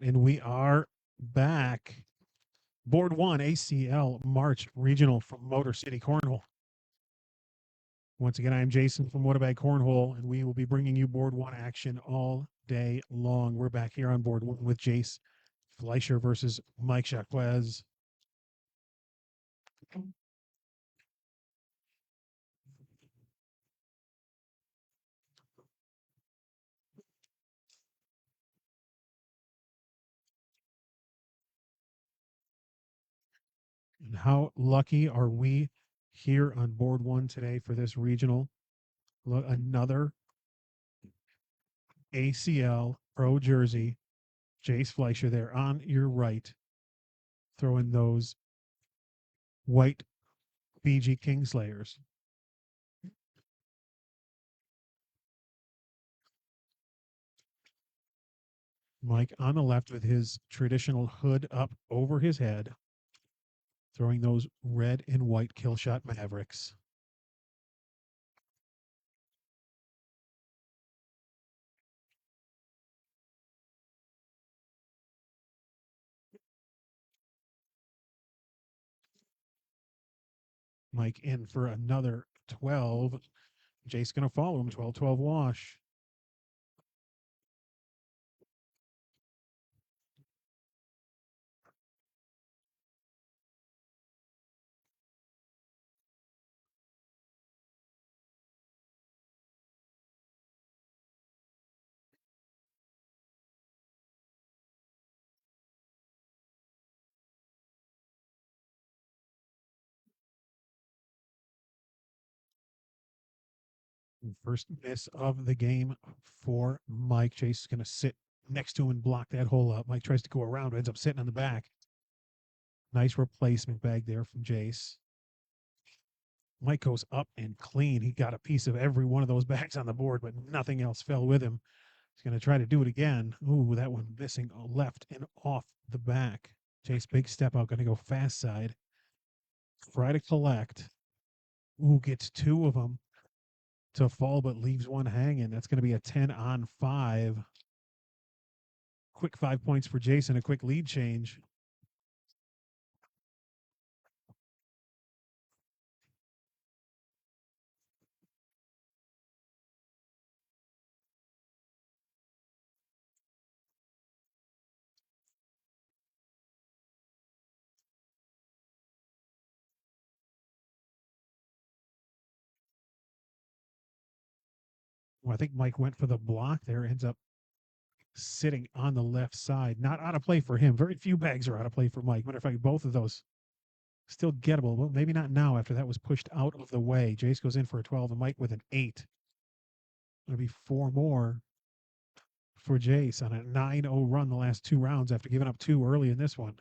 and we are back. Board 1 ACL March Regional from Motor City Cornhole. Once again, I am Jason from Waterbag Cornhole, and we will be bringing you Board 1 action all day long. We're back here on Board 1 with Jayce Fleischer versus Mike Jacques. And how lucky are we here on Board 1 today for this regional? Another ACL Pro Jersey. Jayce Fleischer there on your right, throwing those white BG Kingslayers. Mike on the left with his traditional hood up over his head, throwing those red and white Killshot Mavericks. Mike in for another 12. Jayce going to follow him, 12-12 wash. First miss of the game for Mike. Jayce is going to sit next to him and block that hole up. Mike tries to go around, ends up sitting on the back. Nice replacement bag there from Jayce. Mike goes up and clean. He got a piece of every one of those bags on the board, but nothing else fell with him. He's going to try to do it again. Ooh, that one missing left and off the back. Jayce, big step out, going to go fast side. Try to collect. Ooh, gets two of them to fall, but leaves one hanging. That's going to be a 10-on-5. Quick 5 points for Jason, a quick lead change. Well, I think Mike went for the block there, ends up sitting on the left side. Not out of play for him. Very few bags are out of play for Mike. Matter of fact, both of those still gettable. Well, maybe not now after that was pushed out of the way. Jayce goes in for a 12 and Mike with an 8. Going to be 4 more for Jayce on a 9-0 run the last 2 rounds after giving up 2 early in this one.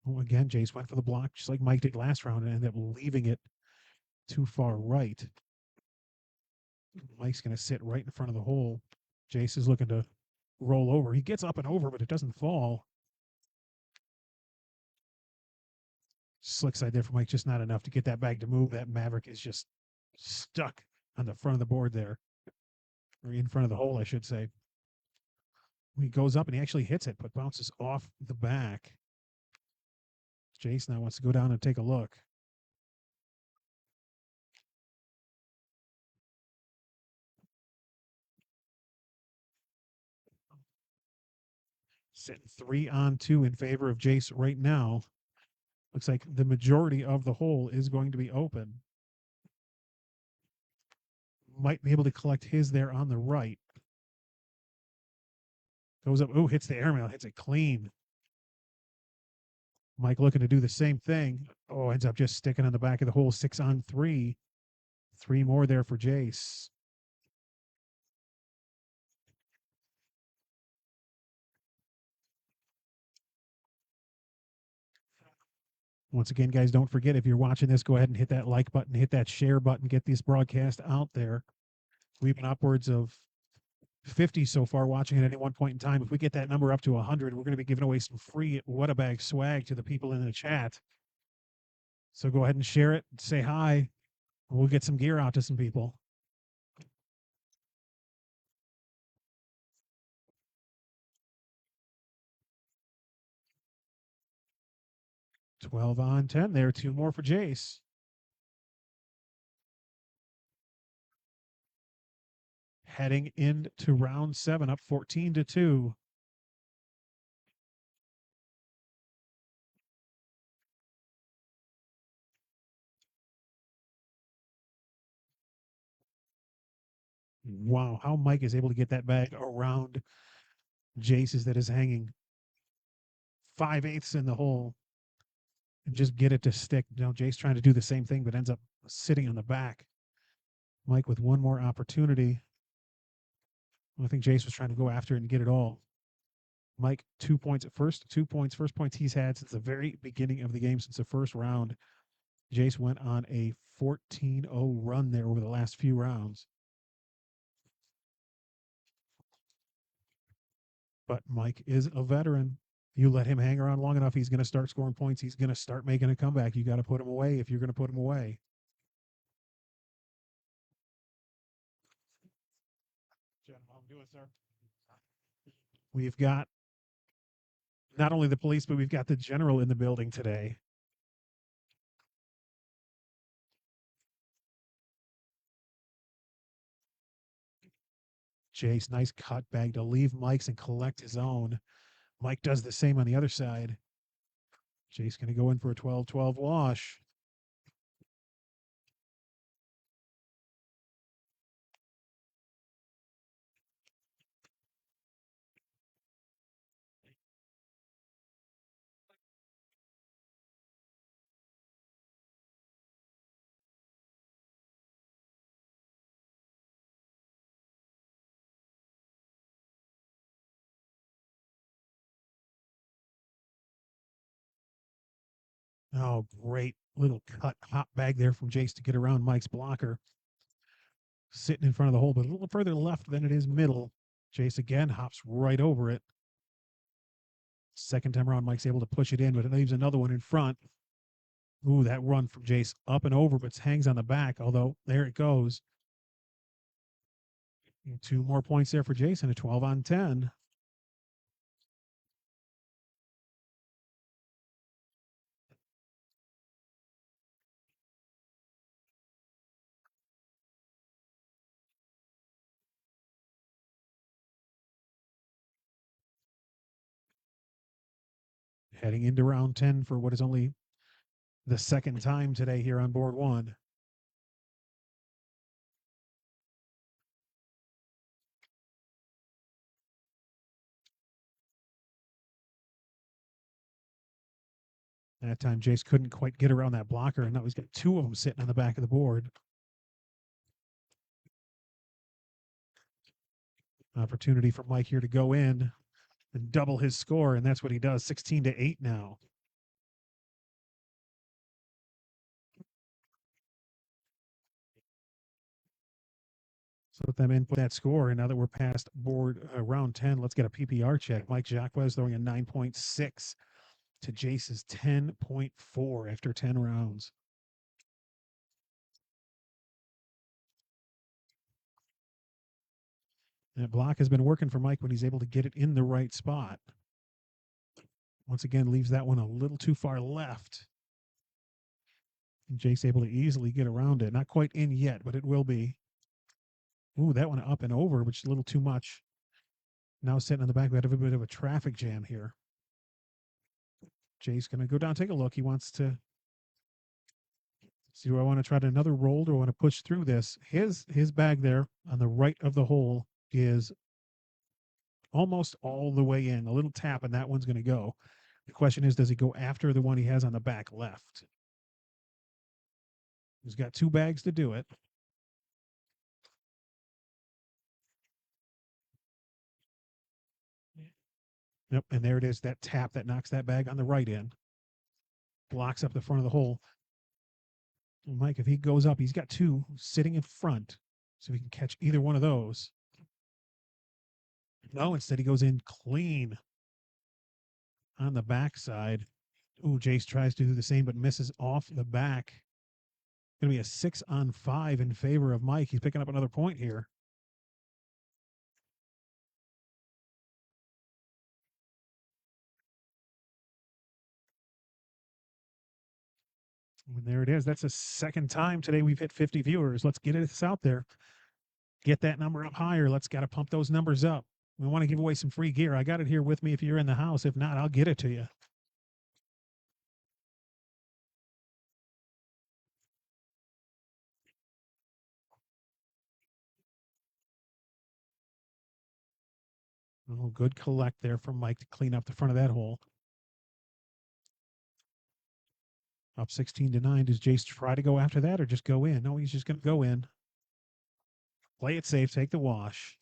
Oh, again, Jayce went for the block just like Mike did last round and ended up leaving it too far right. Mike's going to sit right in front of the hole. Jayce is looking to roll over. He gets up and over, but it doesn't fall. Slick side there for Mike, just not enough to get that bag to move. That Maverick is just stuck on the front of the board there, or in front of the hole, I should say. He goes up and he actually hits it, but bounces off the back. Jayce now wants to go down and take a look. Sitting 3-on-2 in favor of Jayce right now. Looks like the majority of the hole is going to be open. Might be able to collect his there on the right. Goes up, ooh, hits the airmail, hits it clean. Mike looking to do the same thing. Oh, ends up just sticking on the back of the hole, 6-on-3. 3 more there for Jayce. Once again, guys, don't forget, if you're watching this, go ahead and hit that like button, hit that share button, get this broadcast out there. We've been upwards of 50 so far watching at any one point in time. If we get that number up to 100, we're going to be giving away some free What a Bag swag to the people in the chat. So go ahead and share it, say hi. We'll get some gear out to some people. 12 on 10 there. 2 more for Jayce. Heading into round 7, up 14-2. Wow, how Mike is able to get that bag around Jayce's that is hanging 5/8 in the hole and just get it to stick. Now Jayce trying to do the same thing, but ends up sitting on the back. Mike with one more opportunity. I think Jayce was trying to go after it and get it all. Mike, 2 points at first, 2 points, first points he's had since the very beginning of the game, since the first round. Jayce went on a 14-0 run there over the last few rounds. But Mike is a veteran. You let him hang around long enough, he's going to start scoring points. He's going to start making a comeback. You got to put him away if you're going to put him away. We've got not only the police, but we've got the general in the building today. Jayce, nice cut bag to leave Mike's and collect his own. Mike does the same on the other side. Jayce going to go in for a 12-12 wash. Oh, great little cut hop bag there from Jayce to get around Mike's blocker. Sitting in front of the hole, but a little further left than it is middle. Jayce again hops right over it. Second time around, Mike's able to push it in, but it leaves another one in front. Ooh, that run from Jayce up and over, but hangs on the back, although there it goes. 2 more points there for Jayce, a 12 on 10. Heading into round 10 for what is only the second time today here on board 1. That time, Jayce couldn't quite get around that blocker, and now he's got 2 of them sitting on the back of the board. Opportunity for Mike here to go in and double his score, and that's what he does. 16-8 now. So let them input that score, and now that we're past board round 10, let's get a PPR check. Mike Jacques throwing a 9.6 to Jayce's 10.4 after 10 rounds. That block has been working for Mike when he's able to get it in the right spot. Once again, leaves that one a little too far left. And Jayce able to easily get around it. Not quite in yet, but it will be. Ooh, that one up and over, which is a little too much. Now sitting on the back, we had a bit of a traffic jam here. Jayce going to go down, take a look. He wants to see, do I want to try another roll? Do I want to push through this? His bag there on the right of the hole is almost all the way in. A little tap, and that one's going to go. The question is, does he go after the one he has on the back left? He's got 2 bags to do it. Yep, and there it is, that tap that knocks that bag on the right in. Blocks up the front of the hole. Mike, if he goes up, he's got 2 sitting in front, so he can catch either one of those. No, instead he goes in clean on the backside. Ooh, Jayce tries to do the same but misses off the back. Going to be a 6-on-5 in favor of Mike. He's picking up another point here. And there it is. That's the second time today we've hit 50 viewers. Let's get this out there. Get that number up higher. Let's got to pump those numbers up. We want to give away some free gear. I got it here with me if you're in the house. If not, I'll get it to you. Oh, good collect there from Mike to clean up the front of that hole. Up 16-9. Does Jayce try to go after that or just go in? No, he's just going to go in. Play it safe. Take the wash.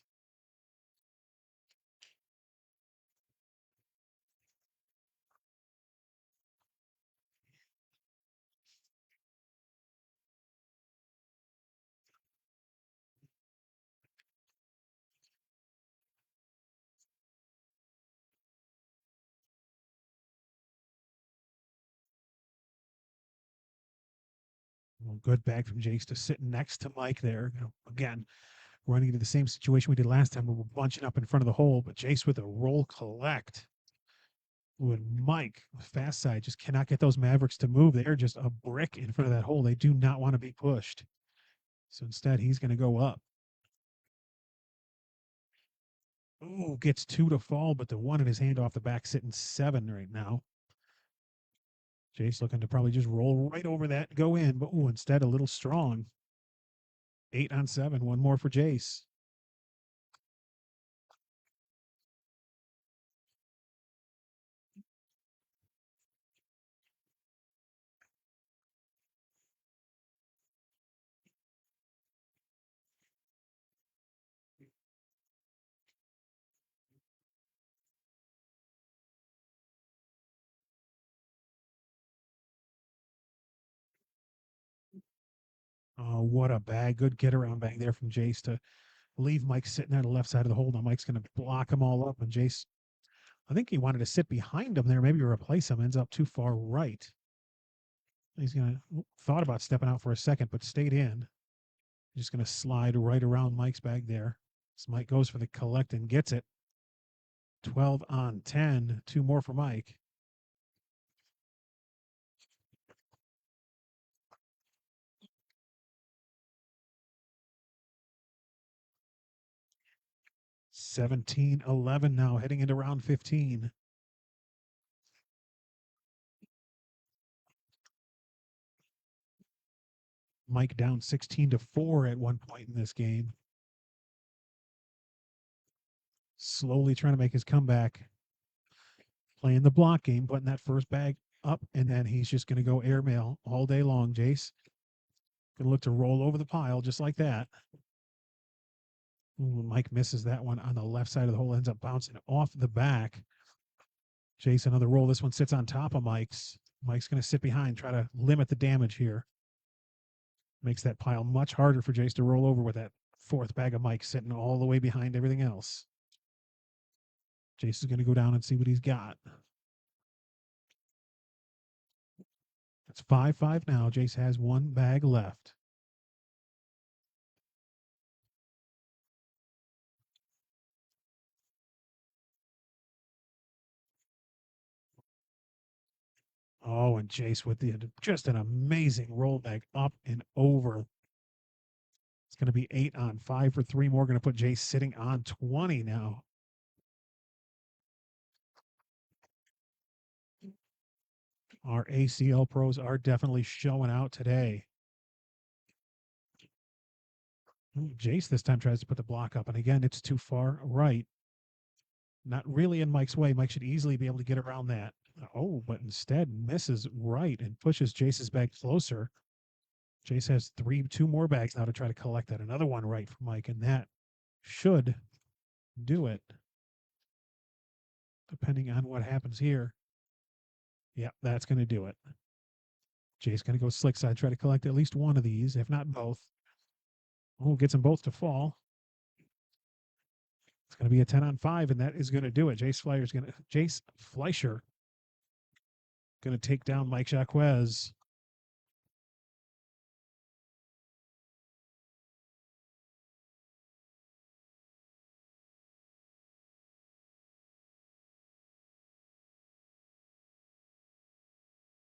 Well, good bag from Jayce to sit next to Mike there. Again, running into the same situation we did last time. We were bunching up in front of the hole, but Jayce with a roll collect. When Mike, fast side, just cannot get those Mavericks to move. They're just a brick in front of that hole. They do not want to be pushed. So instead, he's going to go up. Ooh, gets 2 to fall, but the one in his hand off the back sitting 7 right now. Jayce looking to probably just roll right over that, go in, but ooh, instead a little strong. 8-on-7, one more for Jayce. Oh, what a bag. Good get around bag there from Jayce to leave Mike sitting on the left side of the hole. Now Mike's going to block them all up, and Jayce, I think he wanted to sit behind him there, maybe replace him, ends up too far right. He's going to, thought about stepping out for a second, but stayed in. Just going to slide right around Mike's bag there. So Mike goes for the collect and gets it. 12-on-10, 2 more for Mike. $17-11 now, heading into round 15. Mike down 16-4 at one point in this game. Slowly trying to make his comeback. Playing the block game, putting that first bag up, and then he's just going to go airmail all day long, Jayce. Going to look to roll over the pile just like that. Ooh, Mike misses that one on the left side of the hole, ends up bouncing off the back. Jayce, another roll. This one sits on top of Mike's. Mike's going to sit behind, try to limit the damage here. Makes that pile much harder for Jayce to roll over with that fourth bag of Mike sitting all the way behind everything else. Jayce is going to go down and see what he's got. It's 5-5 now. Jayce has one bag left. Oh, and Jayce with just an amazing roll bag up and over. It's going to be 8-on-5 for 3 more. Going to put Jayce sitting on 20 now. Our ACL pros are definitely showing out today. Jayce this time tries to put the block up, and again, it's too far right. Not really in Mike's way. Mike should easily be able to get around that. Oh, but instead misses right and pushes Jayce's bag closer. Jayce has 2 more bags now to try to collect that. Another one right for Mike, and that should do it. Depending on what happens here. Yep, that's going to do it. Jayce going to go slick side, try to collect at least one of these, if not both. Oh, gets them both to fall. It's going to be a 10-on-5, and that is going to do it. Jayce Fleischer going to take down Mike Jacques.